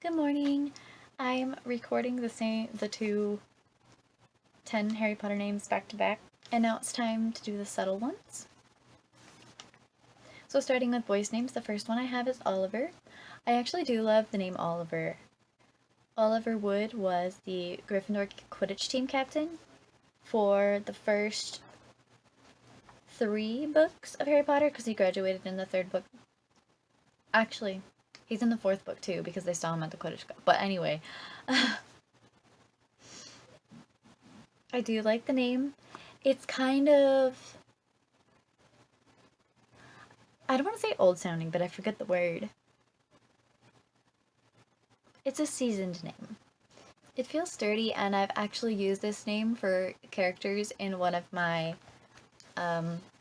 Good morning. I'm recording the two 10 Harry Potter names back to back, and now it's time to do the subtle ones. So starting with boys' names, the first one I have is Oliver. I actually do love the name Oliver. Oliver Wood was the Gryffindor Quidditch team captain for the first 3 books of Harry Potter because he graduated in the 3rd book. Actually, he's in the 4th book too because they saw him at the Quidditch Cup. But anyway, I do like the name. It's kind of, I don't want to say old sounding, but I forget the word. It's a seasoned name. It feels sturdy, and I've actually used this name for characters in one of my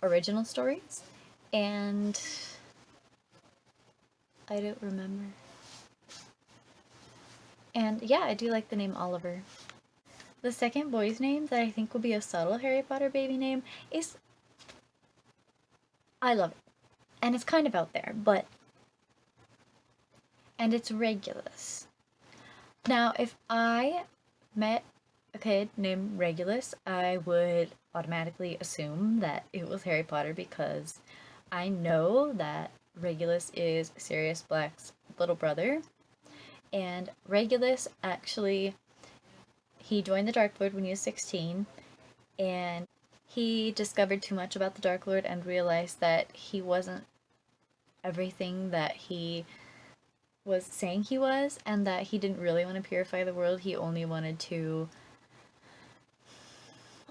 original stories, and I don't remember. And yeah, I do like the name Oliver. The second boy's name that I think will be a subtle Harry Potter baby name is, I love it. And it's kind of out there, and it's Regulus. Now, if I met a kid named Regulus, I would automatically assume that it was Harry Potter because I know that Regulus is Sirius Black's little brother. And Regulus actually, he joined the Dark Lord when he was 16, and he discovered too much about the Dark Lord and realized that he wasn't everything that he was saying he was, and that he didn't really want to purify the world. He only wanted to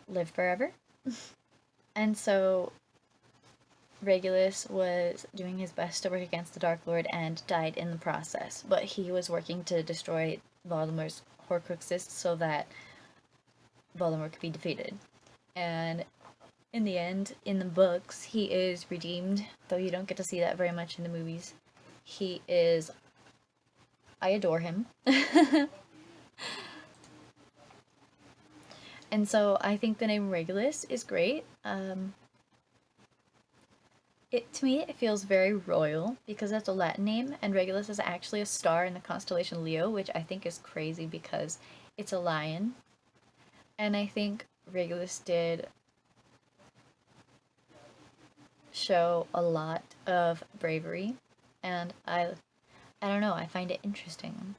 live forever. And so Regulus was doing his best to work against the Dark Lord and died in the process. But he was working to destroy Voldemort's Horcruxes so that Voldemort could be defeated. And in the end, in the books, he is redeemed, though you don't get to see that very much in the movies. He is. I adore him. And so I think the name Regulus is great. To me, it feels very royal because that's a Latin name, and Regulus is actually a star in the constellation Leo, which I think is crazy because it's a lion. And I think Regulus did show a lot of bravery, and I don't know, I find it interesting.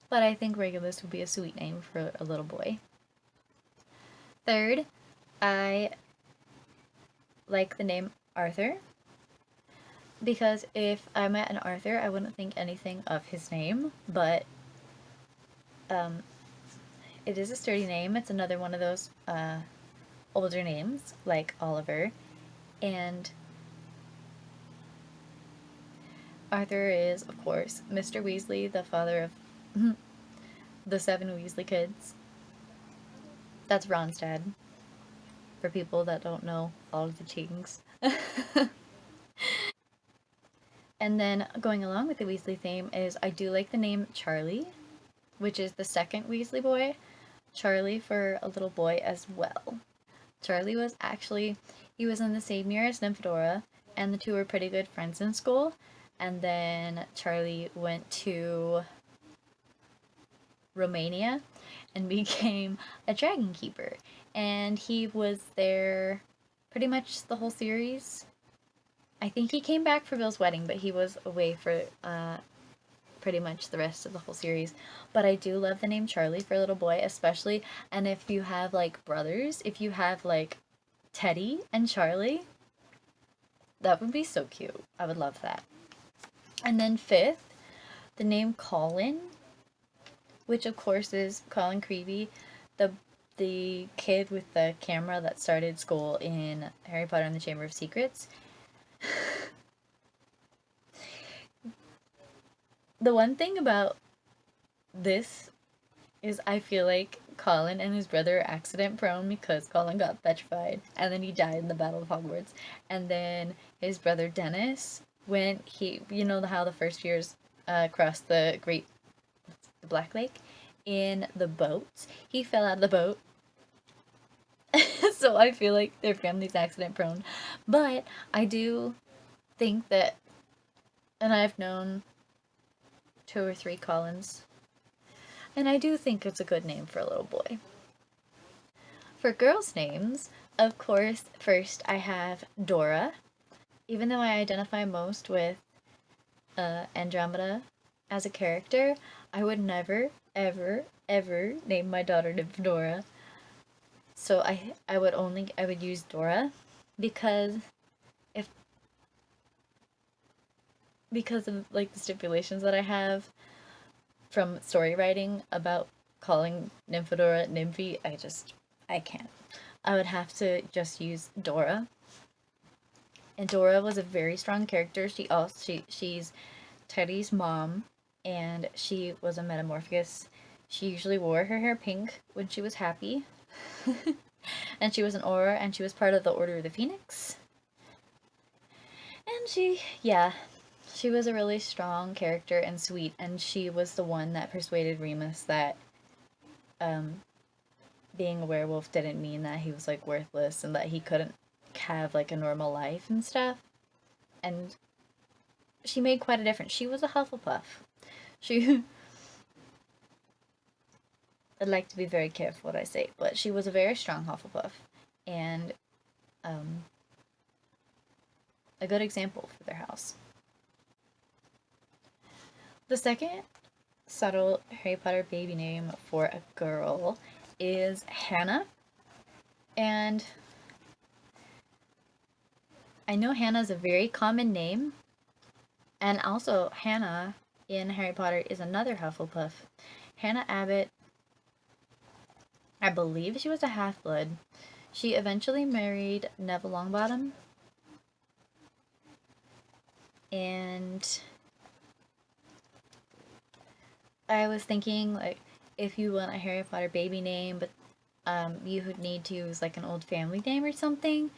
But I think Regulus would be a sweet name for a little boy. Third, I like the name Arthur because if I met an Arthur, I wouldn't think anything of his name, but it is a sturdy name. It's another one of those older names like Oliver, and Arthur is, of course, Mr. Weasley, the father of the 7 Weasley kids. That's Ron's dad, for people that don't know all of the Chings. And then going along with the Weasley theme is I do like the name Charlie, which is the second Weasley boy. Charlie for a little boy as well. Charlie was actually, he was in the same year as Nymphadora, and the two were pretty good friends in school. And then Charlie went to Romania and became a dragon keeper. And he was there pretty much the whole series. I think he came back for Bill's wedding, but he was away for pretty much the rest of the whole series. But I do love the name Charlie for a little boy, especially. And if you have like brothers, if you have like Teddy and Charlie, that would be so cute. I would love that. And then fifth, the name Colin, which of course is Colin Creevey, the kid with the camera that started school in Harry Potter and the Chamber of Secrets. The one thing about this is I feel like Colin and his brother are accident prone because Colin got petrified and then he died in the Battle of Hogwarts. And then his brother Dennis, when he, you know how the first years crossed the Black Lake in the boat, he fell out of the boat. So I feel like their family's accident prone. But I do think that, and I've known 2 or 3 Collins. And I do think it's a good name for a little boy. For girls' names, of course, first I have Dora. Even though I identify most with Andromeda as a character, I would never, ever, ever name my daughter Dora. So I would use Dora because because of like the stipulations that I have from story writing about calling Nymphadora Nymphy, I can't. I would have to just use Dora. And Dora was a very strong character. She's Teddy's mom, and she was a metamorphosis. She usually wore her hair pink when she was happy. And she was an Auror, and she was part of the Order of the Phoenix. And she was a really strong character and sweet, and she was the one that persuaded Remus that being a werewolf didn't mean that he was like worthless and that he couldn't have like a normal life and stuff. And she made quite a difference. She was a Hufflepuff. I'd like to be very careful what I say, but she was a very strong Hufflepuff and a good example for their house. The second subtle Harry Potter baby name for a girl is Hannah. And I know Hannah's a very common name. And also, Hannah in Harry Potter is another Hufflepuff. Hannah Abbott, I believe she was a half-blood. She eventually married Neville Longbottom. And I was thinking, like, if you want a Harry Potter baby name, but you would need to use, like, an old family name or something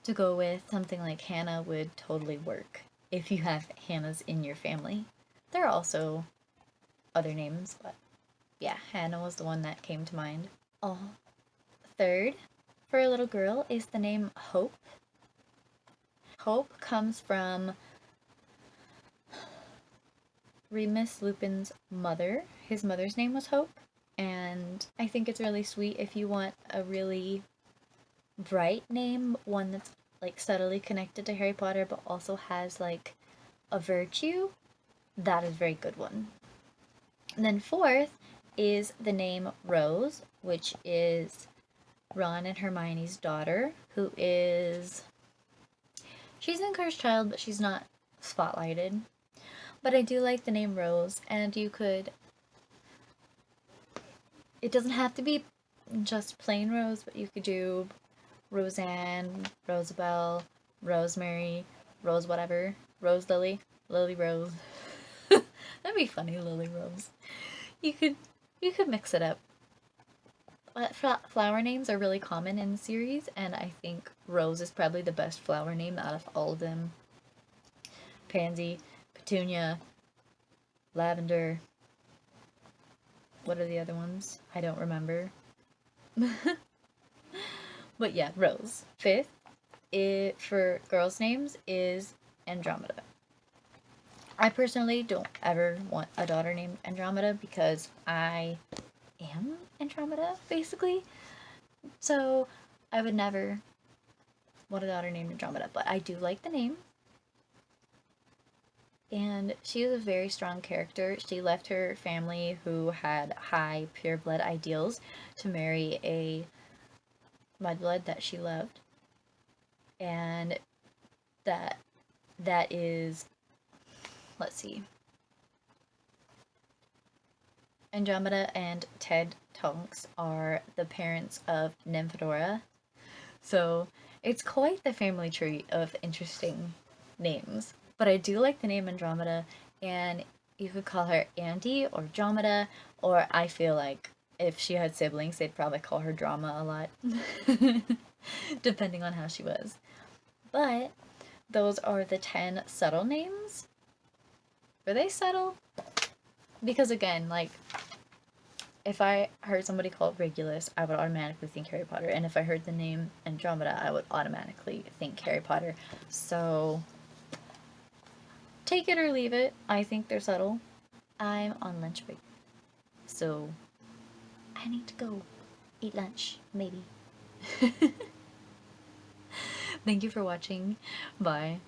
to go with, something like Hannah would totally work if you have Hannahs in your family. There are also other names, but yeah, Hannah was the one that came to mind. Oh, third, for a little girl, is the name Hope. Hope comes from Remus Lupin's mother. His mother's name was Hope, and I think it's really sweet if you want a really bright name, one that's like subtly connected to Harry Potter but also has like a virtue. That is a very good one. And then fourth is the name Rose, which is Ron and Hermione's daughter, who is... she's in Cursed Child, but she's not spotlighted. But I do like the name Rose, and you could... it doesn't have to be just plain Rose, but you could do Roseanne, Rosabelle, Rosemary, Rose whatever, Rose Lily, Lily Rose. That'd be funny, Lily Rose. You could mix it up. But flower names are really common in the series, and I think Rose is probably the best flower name out of all of them. Pansy, Petunia, Lavender. What are the other ones? I don't remember. But yeah, Rose. Fifth, for girls' names, is Andromeda. I personally don't ever want a daughter named Andromeda because I am Andromeda, basically. So I would never want a daughter named Andromeda, but I do like the name. And she is a very strong character. She left her family, who had high pureblood ideals, to marry a mudblood that she loved. And that is, let's see, Andromeda and Ted Tonks are the parents of Nymphadora. So it's quite the family tree of interesting names. But I do like the name Andromeda, and you could call her Andy or Dromeda, or I feel like if she had siblings, they'd probably call her Drama a lot, depending on how she was. But those are the 10 subtle names. Were they subtle? Because again, like, if I heard somebody called Regulus, I would automatically think Harry Potter. And if I heard the name Andromeda, I would automatically think Harry Potter. So, take it or leave it. I think they're subtle. I'm on lunch break. So I need to go eat lunch, maybe. Thank you for watching. Bye.